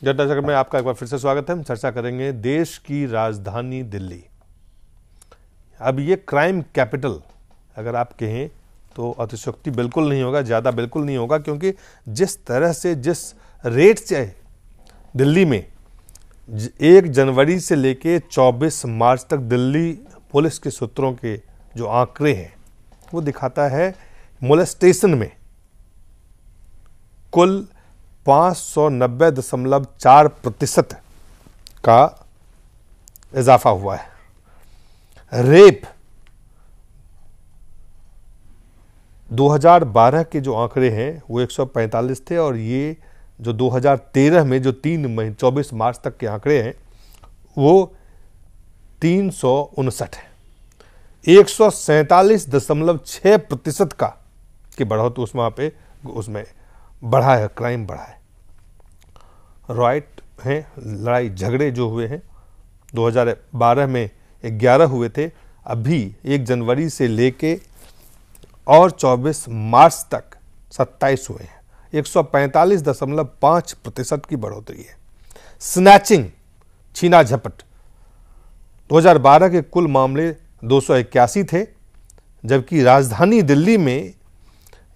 जनता जगत में आपका एक बार फिर से स्वागत है। हम चर्चा करेंगे देश की राजधानी दिल्ली। अब ये क्राइम कैपिटल अगर आप कहें तो अतिशयोक्ति बिल्कुल नहीं होगा, ज़्यादा बिल्कुल नहीं होगा, क्योंकि जिस तरह से जिस रेट से दिल्ली में 1 जनवरी से लेके 24 मार्च तक दिल्ली पुलिस के सूत्रों के जो आंकड़े हैं वो दिखाता है मोलेस्टेशन में कुल 590.4% का इजाफा हुआ है। रेप 2012 के जो आंकड़े हैं वो 145 थे और ये जो 2013 में जो 24 मार्च तक के आंकड़े हैं वो 359 है। 147.6% का की बढ़ोतरी उसमें बढ़ा है, क्राइम बढ़ा है। राइट हैं, लड़ाई झगड़े जो हुए हैं 2012 में 11 हुए थे, अभी 1 जनवरी से लेके और 24 मार्च तक 27 हुए हैं। 145.5% की बढ़ोतरी है। स्नैचिंग, छीना झपट, 2012 के कुल मामले 281 थे, जबकि राजधानी दिल्ली में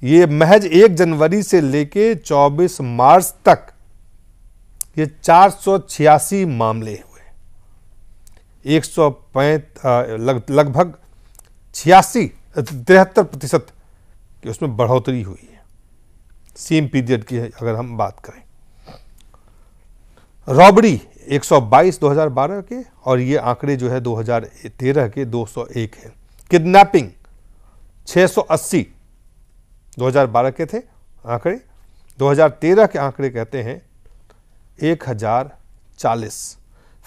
ये महज 1 जनवरी से लेके 24 मार्च तक ये 486 मामले हुए। लगभग 73% की उसमें बढ़ोतरी हुई है सेम पीरियड की अगर हम बात करें। रॉबरी 122 2012 के और ये आंकड़े जो है 2013 के 201 है। किडनैपिंग 680 2012 के थे आंकड़े, 2013 के आंकड़े कहते हैं 1040,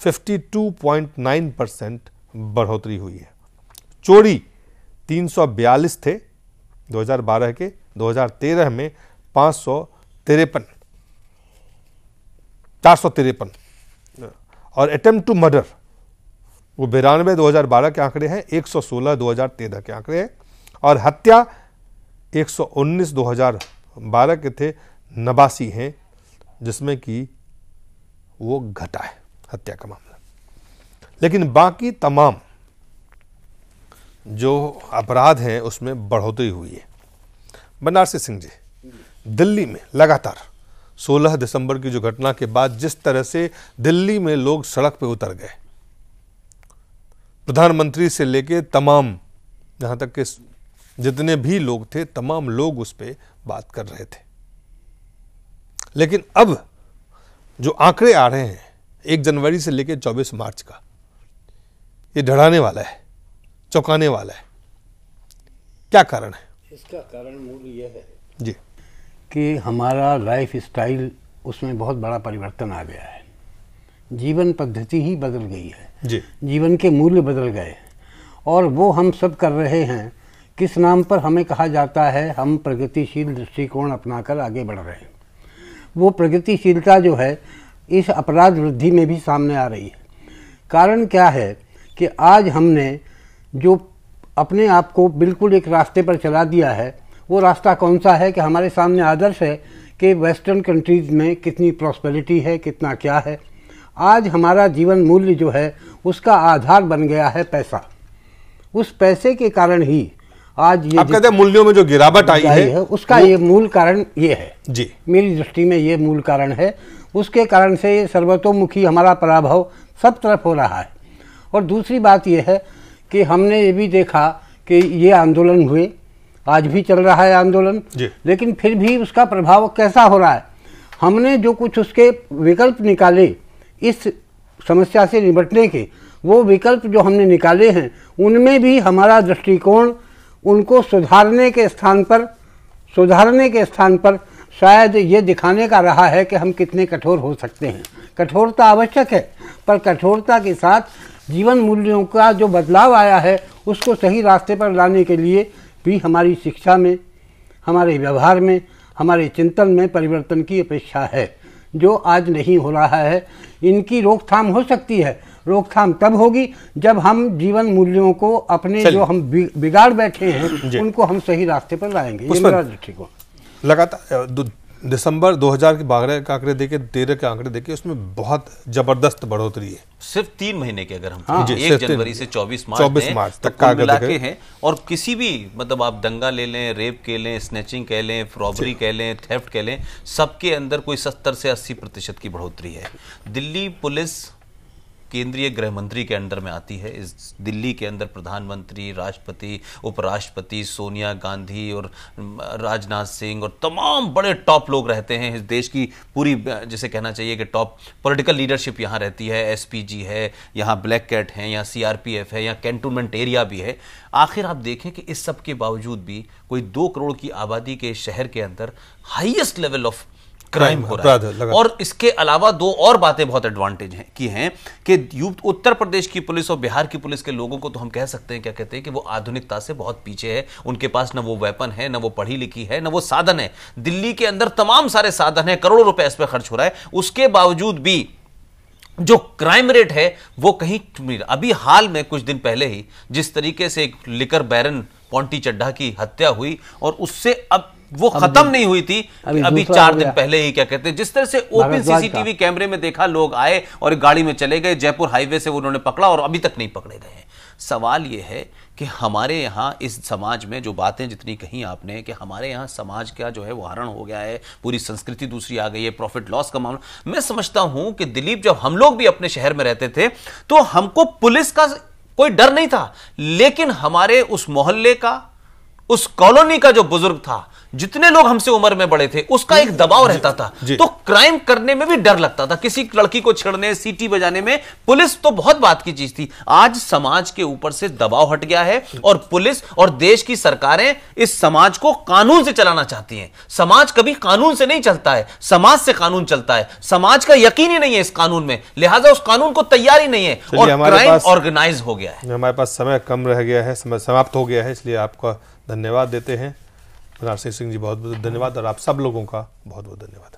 52.9% बढ़ोतरी हुई है। चोरी 342 थे 2012 के, 2013 में 453 और अटेम्प्ट टू मर्डर वो 92 2012 के आंकड़े हैं, 116 2013 के आंकड़े हैं और हत्या 119 2012 के थे, 89 हैं, जिसमें कि वो घटा है हत्या का मामला। लेकिन बाकी तमाम जो अपराध हैं उसमें बढ़ोतरी हुई है। बनारसी सिंह जी, दिल्ली में लगातार 16 दिसंबर की जो घटना के बाद जिस तरह से दिल्ली में लोग सड़क पे उतर गए, प्रधानमंत्री से लेके तमाम जहां तक के जितने भी लोग थे तमाम लोग उस पर बात कर रहे थे। लेकिन अब जो आंकड़े आ रहे हैं 1 जनवरी से लेकर 24 मार्च का, ये डराने वाला है, चौंकाने वाला है। क्या कारण है इसका? कारण मूल यह है जी कि हमारा लाइफ स्टाइल उसमें बहुत बड़ा परिवर्तन आ गया है। जीवन पद्धति ही बदल गई है जी, जीवन के मूल्य बदल गए और वो हम सब कर रहे हैं। किस नाम पर हमें कहा जाता है हम प्रगतिशील दृष्टिकोण अपनाकर आगे बढ़ रहे हैं। वो प्रगतिशीलता जो है इस अपराध वृद्धि में भी सामने आ रही है। कारण क्या है कि आज हमने जो अपने आप को बिल्कुल एक रास्ते पर चला दिया है, वो रास्ता कौन सा है कि हमारे सामने आदर्श है कि वेस्टर्न कंट्रीज़ में कितनी प्रॉस्पेरिटी है, कितना क्या है। आज हमारा जीवन मूल्य जो है उसका आधार बन गया है पैसा। उस पैसे के कारण ही आज ये आप कहते हैं मूल्यों में जो गिरावट आई है उसका ये मूल कारण ये है जी। मेरी दृष्टि में ये मूल कारण है। उसके कारण से ये सर्वतोमुखी हमारा पराभव सब तरफ हो रहा है। और दूसरी बात ये है कि हमने ये भी देखा कि ये आंदोलन हुए, आज भी चल रहा है आंदोलन, लेकिन फिर भी उसका प्रभाव कैसा हो रहा है। हमने जो कुछ उसके विकल्प निकाले इस समस्या से निपटने के, वो विकल्प जो हमने निकाले हैं उनमें भी हमारा दृष्टिकोण उनको सुधारने के स्थान पर शायद ये दिखाने का रहा है कि हम कितने कठोर हो सकते हैं। कठोरता आवश्यक है, पर कठोरता के साथ जीवन मूल्यों का जो बदलाव आया है उसको सही रास्ते पर लाने के लिए भी हमारी शिक्षा में, हमारे व्यवहार में, हमारे चिंतन में परिवर्तन की अपेक्षा है, जो आज नहीं हो रहा है। इनकी रोकथाम हो सकती है। रोकथाम तब होगी जब हम जीवन मूल्यों को अपने जो हम बिगाड़ बैठे हैं उनको हम सही रास्ते पर लाएंगे। ये मेरा दृष्टिकोण। लगातार दिसंबर 2000 के 12 के आंकड़े देखे, 13 के आंकड़े देखे, उसमें बहुत जबरदस्त बढ़ोतरी है। सिर्फ 3 महीने के अगर हम 1 जनवरी से 24 मार्च तक का मिला के हैं। और किसी भी मतलब आप दंगा ले लें, रेप के लें, स्नैचिंग कह लें, रॉबरी कह लें, थेफ्ट कह लें, सबके अंदर कोई 70 से 80% की बढ़ोतरी है। दिल्ली पुलिस केंद्रीय गृह मंत्री के अंडर में आती है। इस दिल्ली के अंदर प्रधानमंत्री, राष्ट्रपति, उपराष्ट्रपति, सोनिया गांधी और राजनाथ सिंह और तमाम बड़े टॉप लोग रहते हैं। इस देश की पूरी जैसे कहना चाहिए कि टॉप पॉलिटिकल लीडरशिप यहाँ रहती है। एसपीजी है, यहाँ ब्लैक कैट है, यहाँ सीआरपीएफ है, यहाँ कैंटोनमेंट एरिया भी है। आखिर आप देखें कि इस सब के बावजूद भी कोई 2 करोड़ की आबादी के शहर के अंदर हाईएस्ट लेवल ऑफ क्राइम हो रहा है। और इसके अलावा 2 और बातें बहुत एडवांटेज हैं कि उत्तर प्रदेश की पुलिस और बिहार की पुलिस के लोगों को तो हम कह सकते हैं, क्या कहते हैं कि वो आधुनिकता से बहुत पीछे है। उनके पास ना वो वेपन है, ना वो पढ़ी लिखी है, ना वो साधन है। दिल्ली के अंदर तमाम सारे साधन है, करोड़ों रुपए इस पर खर्च हो रहा है, उसके बावजूद भी जो क्राइम रेट है वो कहीं नहीं। अभी हाल में कुछ दिन पहले ही जिस तरीके से एक लिकर बैरन पॉन्टी चड्ढा की हत्या हुई और उससे अब वो खत्म नहीं हुई थी, अभी 4 दिन पहले ही क्या कहते हैं जिस तरह से ओपन सीसीटीवी कैमरे में देखा, लोग आए और गाड़ी में चले गए, जयपुर हाईवे से उन्होंने पकड़ा और अभी तक नहीं पकड़े गए हैं। सवाल यह है कि हमारे यहाँ इस समाज में जो बातें जितनी कही आपने कि हमारे यहाँ समाज का जो है वो हरण हो गया है, पूरी संस्कृति दूसरी आ गई है, प्रॉफिट लॉस का मामला। मैं समझता हूं कि दिलीप, जब हम लोग भी अपने शहर में रहते थे तो हमको पुलिस का कोई डर नहीं था, लेकिन हमारे उस मोहल्ले का, उस कॉलोनी का जो बुजुर्ग था, जितने लोग हमसे उम्र में बड़े थे, उसका एक दबाव रहता था। तो क्राइम करने में भी डर लगता था, किसी लड़की को छेड़ने, सीटी बजाने में। पुलिस तो बहुत बात की चीज थी। आज समाज के ऊपर से दबाव हट गया है और पुलिस और देश की सरकारें इस समाज को कानून से चलाना चाहती हैं। समाज कभी कानून से नहीं चलता है, समाज से कानून चलता है। समाज का यकीन ही नहीं है इस कानून में, लिहाजा उस कानून को तैयारी नहीं है और क्राइम ऑर्गेनाइज हो गया है। हमारे पास समय कम रह गया है, समय समाप्त हो गया है, इसलिए आपका धन्यवाद देते हैं। सिंह जी बहुत बहुत धन्यवाद और आप सब लोगों का बहुत बहुत धन्यवाद।